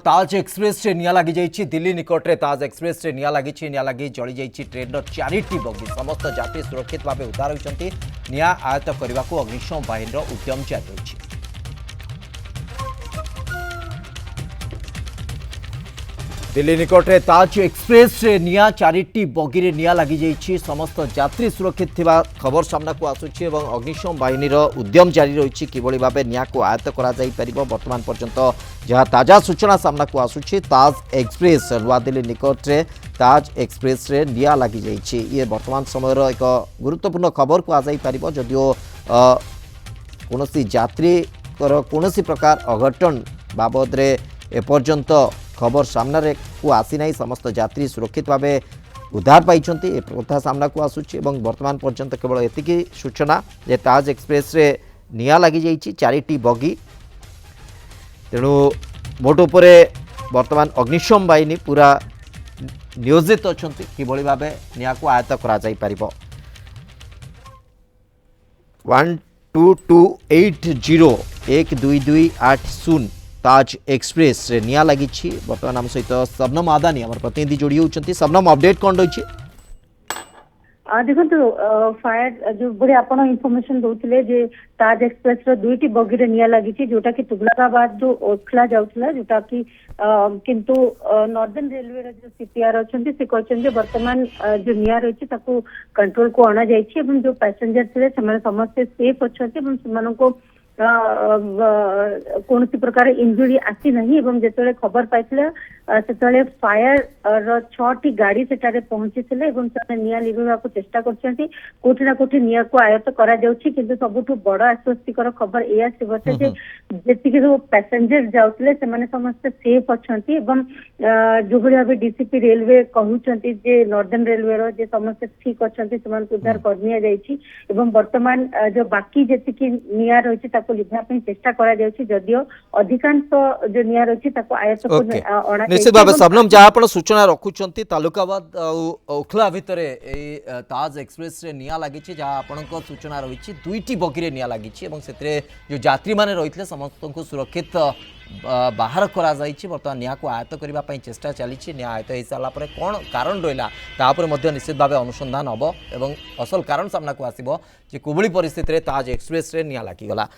ताज express रे निया लगी जाइछि दिल्ली निकट रे ताज एक्सप्रेस रे निया लगी निया लगी जली जाइछि ट्रेन चारिटी बगी समस्त यात्री सुरक्षित भाव उद्धार होइछन्ति निया आयत्त करने को अग्निशम बाहिनी उद्यम जारी रही। दिल्ली निकट रे ताज एक्सप्रेस रे निया चारिटी बगी रे निया लगी जाइछि समस्त यात्री सुरक्षित थिबा खबर सामना को आसुछि एवं अग्निशम बाहिनी उद्यम जारी रही किभଳି भाबे निया को आयत्त करा जाई परिबो वर्तमान पर्यंत जहाँ ताजा सूचना सामना को आसुछि ताज एक्सप्रेस नुआ दिल्ली निकट रे ताज एक्सप्रेस रे निया लगी जाइछि ये वर्तमान समय एक गुरुत्वपूर्ण खबर को आजाई परिबो जदियो कोनोसी यात्री कोनोसी प्रकार अघटन बाबद रे एपर्यंत खबर सामना रे को आसी नहीं समस्त यात्री सुरक्षित भाव उद्धार पाई कथा सामना को आसूची एवं वर्तमान पर्यंत केवल एतिकी सूचना जे ताज एक्सप्रेस रे निया लगी जाइछि चारिटी बगी तेणु मोट उपरे वर्तमान अग्निशम बाहिनी पूरा नियोजित अछंती किभଳି भाबे निया को आयत्त करा जाई परिबो। 1228012280 ताज एक्सप्रेस रे निया लगी बर्तमान आम सहित शबनम आदानी आम प्रतिनिधि जोड़ी होती शबनम अपडेट कौन रही देखो फायर जो बड़े आपण इनफॉरमेशन दौले जे ताज एक्सप्रेस रो दुईटी बगी रे निया लगी जोटा कि तुगलकाबाद जो ओखला जाउथला जोटा कि किंतु नॉर्दर्न रेलवे रो जो सीपीआर अछंती से कहछन जे वर्तमान जो निया रही ताको कंट्रोल को आना जाइछि एवं जो पैसेंजर थे से समस्त सेफ अछंती एवं सेमान को कौन प्रकार इंजुरी आसी नहीं एवं जिते खबर पाई से फायर रो 6टी गाड़ी सेठारे पहुंची निया लिभा को चेष्टा करछंती कोठी ना कोठी निया को आयत्त करा जाउछि किंतु सबुठु बड़ आश्वस्तिकर खबर ए आसीबो जे जेतिके जो पैसेंजर जाउतले से माने समस्त सेफ अछंती एवं जो भली भाबे डीसीपी रेलवे कहउछंती जे नॉर्दर्न रेलवे रो जे समस्त ठीक अछंती समान उद्धार कर निया जाइछि एवं वर्तमान जो बाकी जेतिके निया रहिछि ताको लिभा पे चेष्टा करा जाउछि जदियो अधिकांश जो निया रहिछि ताको आयत्त को निश्चित भाव शबनम जहाँ आप सूचना रखुंट तालुकाबाद ओखला भितर ताज एक्सप्रेस रे निया लगी जहाँ आपण सूचना रही दुईटी बगी रे निया लगी जो यात्री मैंने रही समस्त को सुरक्षित बाहर करा बर्तमान निया को आयत्त करने चेष्टा चली निया आयत्त हो सारापर कौन कारण रहा निश्चित भाव अनुसंधान हम और असल कारण सामना को आसो जे कोभली परिस्थिति ताज एक्सप्रेस रे निया लगिगला।